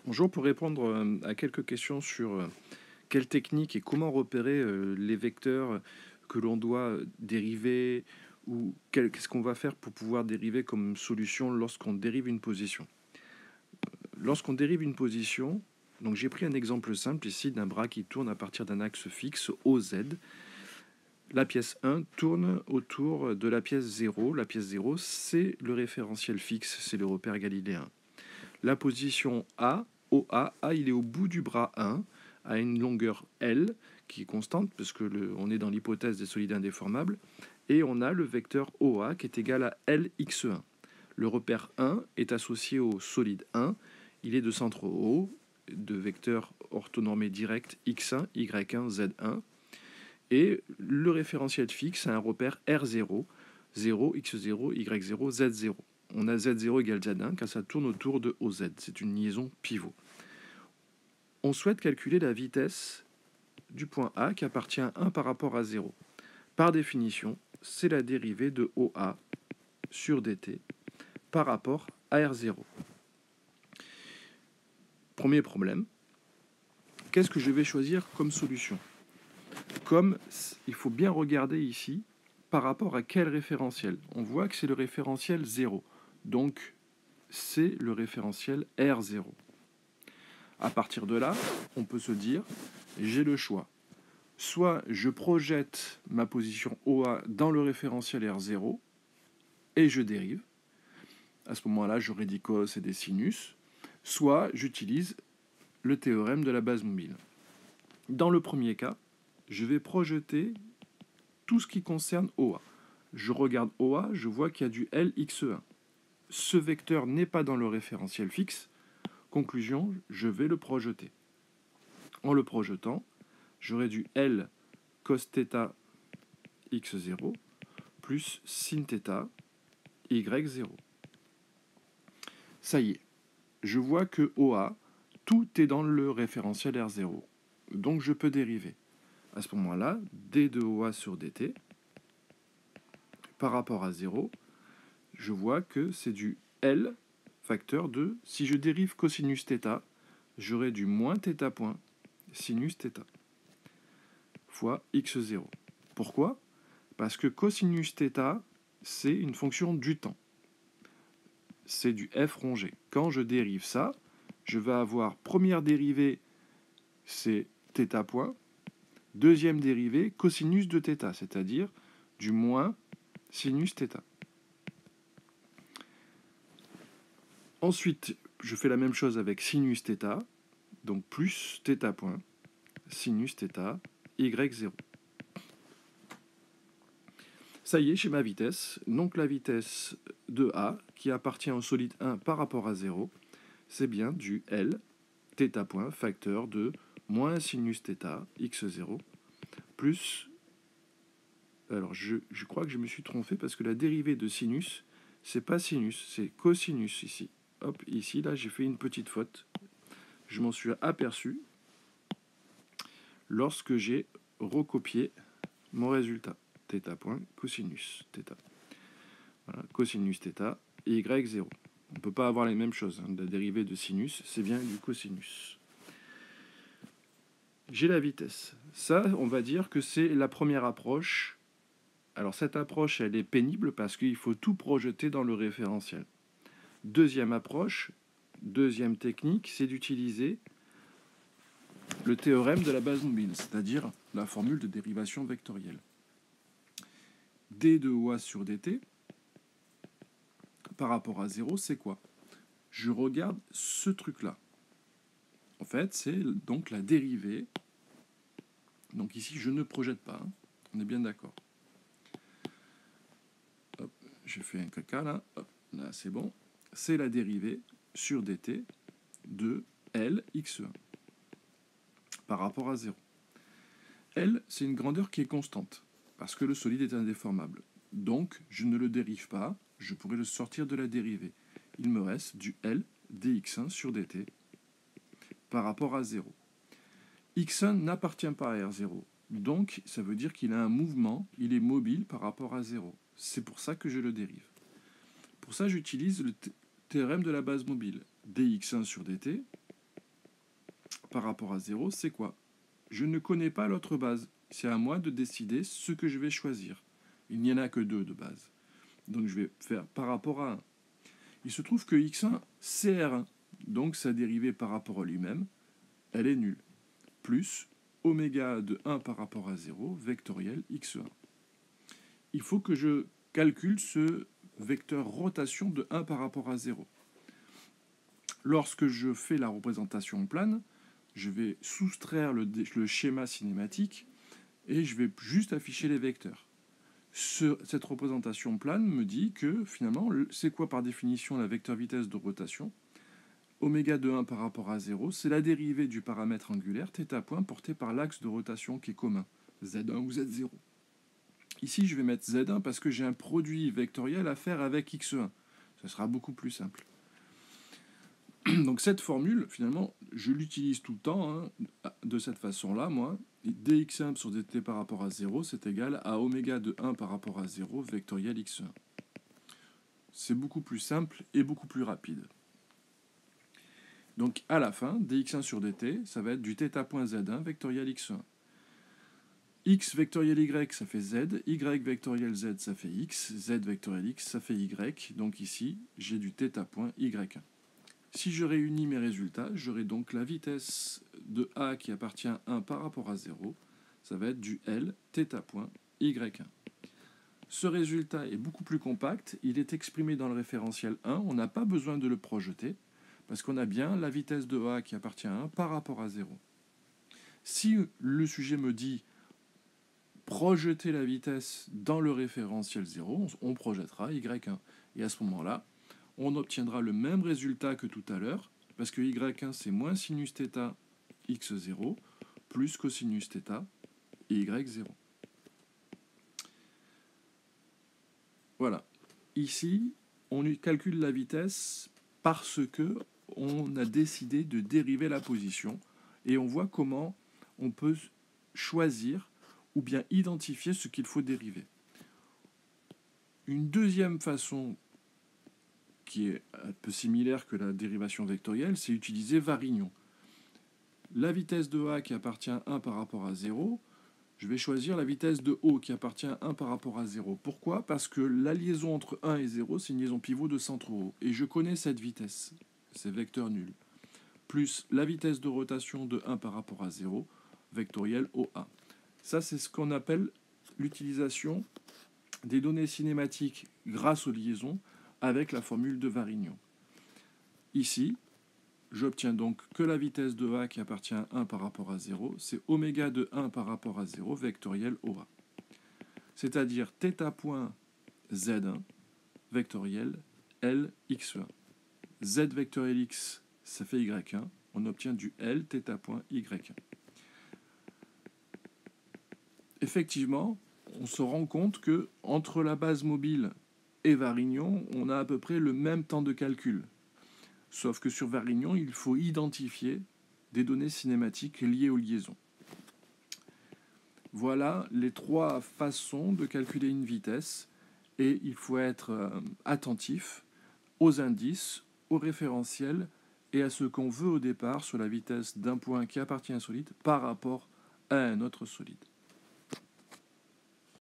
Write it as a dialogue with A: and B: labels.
A: Bonjour, pour répondre à quelques questions sur quelle technique et comment repérer les vecteurs que l'on doit dériver ou qu'est-ce qu'on va faire pour pouvoir dériver comme solution lorsqu'on dérive une position. Lorsqu'on dérive une position, donc j'ai pris un exemple simple ici d'un bras qui tourne à partir d'un axe fixe OZ. La pièce 1 tourne autour de la pièce 0. La pièce 0, c'est le référentiel fixe, c'est le repère galiléen. La position A, OA, A il est au bout du bras 1, à une longueur L, qui est constante, parce que on est dans l'hypothèse des solides indéformables, et on a le vecteur OA qui est égal à LX1. Le repère 1 est associé au solide 1, il est de centre O, de vecteur orthonormé direct X1, Y1, Z1, et le référentiel fixe a un repère R0, 0, X0, Y0, Z0. On a Z0 égale Z1 car ça tourne autour de OZ. C'est une liaison pivot. On souhaite calculer la vitesse du point A qui appartient à 1 par rapport à 0. Par définition, c'est la dérivée de OA sur dt par rapport à R0. Premier problème, qu'est-ce que je vais choisir comme solution? Comme il faut bien regarder ici par rapport à quel référentiel. On voit que c'est le référentiel 0. Donc, c'est le référentiel R0. À partir de là, on peut se dire, j'ai le choix. Soit je projette ma position OA dans le référentiel R0 et je dérive. À ce moment-là, j'aurai des cos et des sinus. Soit j'utilise le théorème de la base mobile. Dans le premier cas, je vais projeter tout ce qui concerne OA. Je regarde OA, je vois qu'il y a du LX1. Ce vecteur n'est pas dans le référentiel fixe. Conclusion, je vais le projeter. En le projetant, j'aurai du L cos θ x0 plus sin θ y0. Ça y est, je vois que OA, tout est dans le référentiel R0. Donc je peux dériver. À ce moment-là, d de OA sur dt, par rapport à 0, je vois que c'est du L facteur de, si je dérive cosinus θ, j'aurai du moins θ point sinus θ fois x0. Pourquoi? Parce que cosinus θ, c'est une fonction du temps. C'est du f rongé. Quand je dérive ça, je vais avoir première dérivée, c'est θ point. Deuxième dérivée, cosinus de θ, c'est-à-dire du moins sinus θ. Ensuite, je fais la même chose avec sinus θ, donc plus θ point, sinus θ, y0. Ça y est, j'ai ma vitesse. Donc la vitesse de A, qui appartient au solide 1 par rapport à 0, c'est bien du L, θ point, facteur de moins sinus θ, x0, plus... Alors, je crois que je me suis trompé parce que la dérivée de sinus, c'est pas sinus, c'est cosinus ici. Hop, ici, là, j'ai fait une petite faute. Je m'en suis aperçu lorsque j'ai recopié mon résultat. θ point, cosinus θ. Voilà, cosinus θ, y0. On ne peut pas avoir les mêmes choses. La dérivée de sinus, c'est bien du cosinus. J'ai la vitesse. Ça, on va dire que c'est la première approche. Alors cette approche, elle est pénible parce qu'il faut tout projeter dans le référentiel. Deuxième approche, deuxième technique, c'est d'utiliser le théorème de la base mobile, c'est-à-dire la formule de dérivation vectorielle. d de OA sur dt par rapport à 0, c'est quoi? Je regarde ce truc-là. En fait, c'est donc la dérivée. Donc ici, je ne projette pas. Hein. On est bien d'accord. Hop, j'ai fait un caca là. Hop, là, c'est bon. C'est la dérivée sur dt de L x1 par rapport à 0. L, c'est une grandeur qui est constante parce que le solide est indéformable. Donc, je ne le dérive pas. Je pourrais le sortir de la dérivée. Il me reste du L dx1 sur dt par rapport à 0. x1 n'appartient pas à R0. Donc, ça veut dire qu'il a un mouvement, il est mobile par rapport à 0. C'est pour ça que je le dérive. Pour ça, j'utilise le théorème de la base mobile. dx1 sur dt par rapport à 0, c'est quoi? Je ne connais pas l'autre base. C'est à moi de décider ce que je vais choisir. Il n'y en a que 2 de base. Donc je vais faire par rapport à 1. Il se trouve que x1, c'est R1. Donc sa dérivée par rapport à lui-même, elle est nulle. Plus oméga de 1 par rapport à 0, vectoriel x1. Il faut que je calcule ce vecteur rotation de 1 par rapport à 0. Lorsque je fais la représentation plane, je vais soustraire le schéma cinématique et je vais juste afficher les vecteurs. Cette représentation plane me dit que finalement, c'est quoi par définition la vecteur vitesse de rotation? Oméga de 1 par rapport à 0, c'est la dérivée du paramètre angulaire θ point porté par l'axe de rotation qui est commun, Z1 ou Z0. Ici, je vais mettre Z1 parce que j'ai un produit vectoriel à faire avec X1. Ça sera beaucoup plus simple. Donc cette formule, finalement, je l'utilise tout le temps, hein, de cette façon-là, moi. dx1 sur dt par rapport à 0, c'est égal à oméga de 1 par rapport à 0, vectoriel x1. C'est beaucoup plus simple et beaucoup plus rapide. Donc à la fin, dx1 sur dt, ça va être du θ.z1 vectoriel x1. X vectoriel y, ça fait z, y vectoriel z, ça fait x, z vectoriel x, ça fait y. Donc ici, j'ai du θ.y1. Si je réunis mes résultats, j'aurai donc la vitesse de A qui appartient à 1 par rapport à 0. Ça va être du L θ.y1. Ce résultat est beaucoup plus compact. Il est exprimé dans le référentiel 1. On n'a pas besoin de le projeter parce qu'on a bien la vitesse de A qui appartient à 1 par rapport à 0. Si le sujet me dit projeter la vitesse dans le référentiel 0, on projettera y1. Et à ce moment-là, on obtiendra le même résultat que tout à l'heure, parce que y1 c'est moins sinus θ x0 plus cosinus θ y0. Voilà. Ici, on calcule la vitesse parce que on a décidé de dériver la position et on voit comment on peut choisir ou bien identifier ce qu'il faut dériver. Une deuxième façon qui est un peu similaire que la dérivation vectorielle, c'est utiliser Varignon. La vitesse de A qui appartient à 1 par rapport à 0, je vais choisir la vitesse de O qui appartient à 1 par rapport à 0. Pourquoi? Parce que la liaison entre 1 et 0, c'est une liaison pivot de centre au haut. Et je connais cette vitesse, c'est vecteur nul. Plus la vitesse de rotation de 1 par rapport à 0, vectoriel OA. Ça, c'est ce qu'on appelle l'utilisation des données cinématiques grâce aux liaisons avec la formule de Varignon. Ici, j'obtiens donc que la vitesse de A qui appartient à 1 par rapport à 0, c'est oméga de 1 par rapport à 0, vectoriel OA. C'est-à-dire θ.z1, vectoriel Lx1. Z vectoriel x, ça fait y1, on obtient du L θ.y1. Effectivement, on se rend compte que entre la base mobile et Varignon, on a à peu près le même temps de calcul. Sauf que sur Varignon, il faut identifier des données cinématiques liées aux liaisons. Voilà les 3 façons de calculer une vitesse et il faut être attentif aux indices, aux référentiels et à ce qu'on veut au départ sur la vitesse d'un point qui appartient à un solide par rapport à un autre solide.